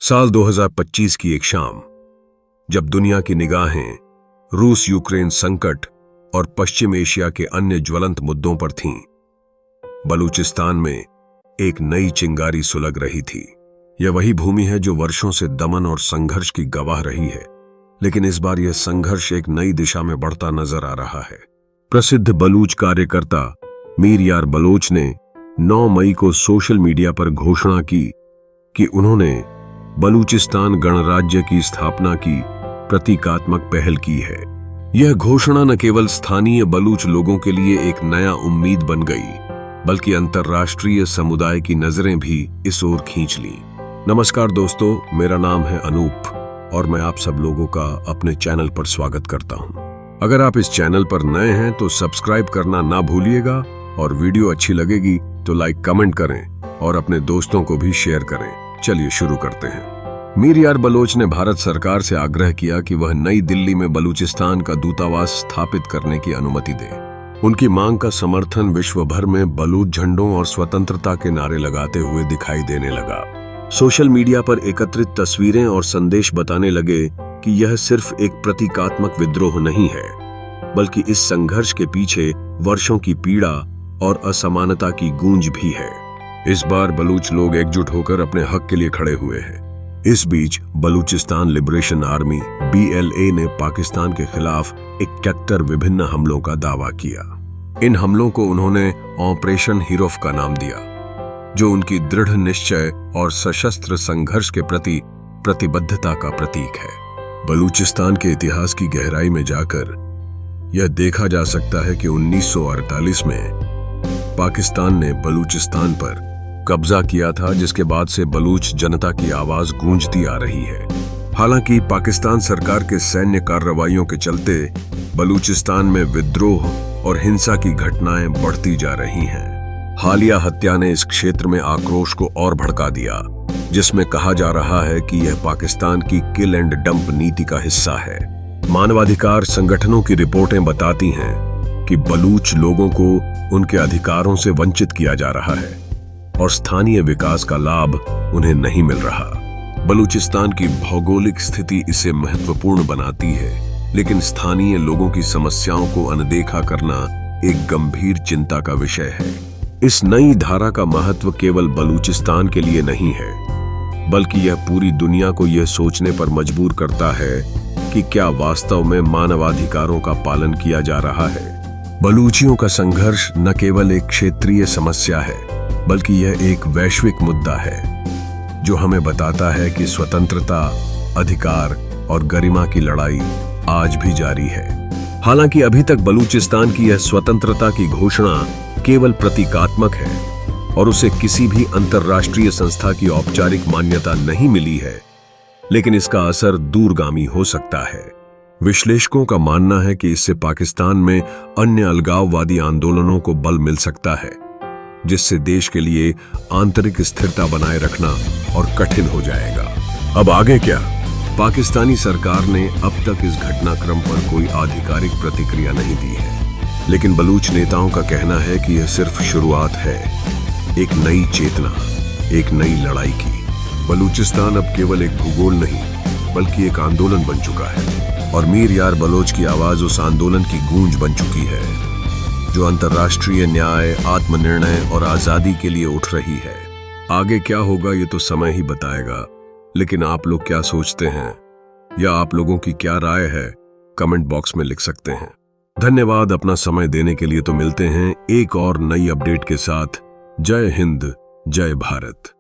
साल 2025 की एक शाम, जब दुनिया की निगाहें रूस यूक्रेन संकट और पश्चिम एशिया के अन्य ज्वलंत मुद्दों पर थीं, बलूचिस्तान में एक नई चिंगारी सुलग रही थी। यह वही भूमि है जो वर्षों से दमन और संघर्ष की गवाह रही है, लेकिन इस बार यह संघर्ष एक नई दिशा में बढ़ता नजर आ रहा है। प्रसिद्ध बलूच कार्यकर्ता मीर यार बलोच ने 9 मई को सोशल मीडिया पर घोषणा की कि उन्होंने बलूचिस्तान गणराज्य की स्थापना की प्रतीकात्मक पहल की है। यह घोषणा न केवल स्थानीय बलूच लोगों के लिए एक नया उम्मीद बन गई, बल्कि अंतर्राष्ट्रीय समुदाय की नजरें भी इस ओर खींच लीं। नमस्कार दोस्तों, मेरा नाम है अनूप और मैं आप सब लोगों का अपने चैनल पर स्वागत करता हूं। अगर आप इस चैनल पर नए हैं तो सब्सक्राइब करना ना भूलिएगा और वीडियो अच्छी लगेगी तो लाइक कमेंट करें और अपने दोस्तों को भी शेयर करें। चलिए शुरू करते हैं। मीर यार बलोच ने भारत सरकार से आग्रह किया कि वह नई दिल्ली में बलूचिस्तान का दूतावास स्थापित करने की अनुमति दे। उनकी मांग का समर्थन विश्व भर में बलूच झंडों और स्वतंत्रता के नारे लगाते हुए दिखाई देने लगा। सोशल मीडिया पर एकत्रित तस्वीरें और संदेश बताने लगे कि यह सिर्फ एक प्रतीकात्मक विद्रोह नहीं है, बल्कि इस संघर्ष के पीछे वर्षों की पीड़ा और असमानता की गूंज भी है। इस बार बलूच लोग एकजुट होकर अपने हक के लिए खड़े हुए हैं। इस बीच बलूचिस्तान लिबरेशन आर्मी BLA ने पाकिस्तान के खिलाफ 71 विभिन्न हमलों का दावा किया। इन हमलों को उन्होंने ऑपरेशन हीरोफ का नाम दिया, जो उनकी दृढ़ निश्चय और सशस्त्र संघर्ष के प्रति प्रतिबद्धता का प्रतीक है। बलूचिस्तान के इतिहास की गहराई में जाकर यह देखा जा सकता है कि 1948 में पाकिस्तान ने बलूचिस्तान पर कब्जा किया था, जिसके बाद से बलूच जनता की आवाज गूंजती आ रही है। हालांकि पाकिस्तान सरकार के सैन्य कार्रवाइयों के चलते बलूचिस्तान में विद्रोह और हिंसा की घटनाएं बढ़ती जा रही हैं। हालिया हत्या ने इस क्षेत्र में आक्रोश को और भड़का दिया, जिसमें कहा जा रहा है कि यह पाकिस्तान की किल एंड डंप नीति का हिस्सा है। मानवाधिकार संगठनों की रिपोर्टें बताती हैं कि बलूच लोगों को उनके अधिकारों से वंचित किया जा रहा है और स्थानीय विकास का लाभ उन्हें नहीं मिल रहा। बलूचिस्तान की भौगोलिक स्थिति इसे महत्वपूर्ण बनाती है, लेकिन स्थानीय लोगों की समस्याओं को अनदेखा करना एक गंभीर चिंता का विषय है। इस नई धारा का महत्व केवल बलूचिस्तान के लिए नहीं है, बल्कि यह पूरी दुनिया को यह सोचने पर मजबूर करता है कि क्या वास्तव में मानवाधिकारों का पालन किया जा रहा है। बलूचियों का संघर्ष न केवल एक क्षेत्रीय समस्या है, बल्कि यह एक वैश्विक मुद्दा है, जो हमें बताता है कि स्वतंत्रता, अधिकार और गरिमा की लड़ाई आज भी जारी है। हालांकि अभी तक बलूचिस्तान की यह स्वतंत्रता की घोषणा केवल प्रतीकात्मक है और उसे किसी भी अंतर्राष्ट्रीय संस्था की औपचारिक मान्यता नहीं मिली है, लेकिन इसका असर दूरगामी हो सकता है। विश्लेषकों का मानना है कि इससे पाकिस्तान में अन्य अलगाववादी आंदोलनों को बल मिल सकता है, जिससे देश के लिए आंतरिक स्थिरता बनाए रखना और कठिन हो जाएगा। अब आगे क्या? पाकिस्तानी सरकार ने अब तक इस घटनाक्रम पर कोई आधिकारिक प्रतिक्रिया नहीं दी है, लेकिन बलूच नेताओं का कहना है कि यह सिर्फ शुरुआत है एक नई चेतना, एक नई लड़ाई की। बलूचिस्तान अब केवल एक भूगोल नहीं, बल्कि एक आंदोलन बन चुका है और मीर यार बलोच की आवाज उस आंदोलन की गूंज बन चुकी है, जो अंतर्राष्ट्रीय न्याय, आत्मनिर्णय और आजादी के लिए उठ रही है। आगे क्या होगा ये तो समय ही बताएगा, लेकिन आप लोग क्या सोचते हैं या आप लोगों की क्या राय है, कमेंट बॉक्स में लिख सकते हैं। धन्यवाद अपना समय देने के लिए। तो मिलते हैं एक और नई अपडेट के साथ। जय हिंद, जय भारत।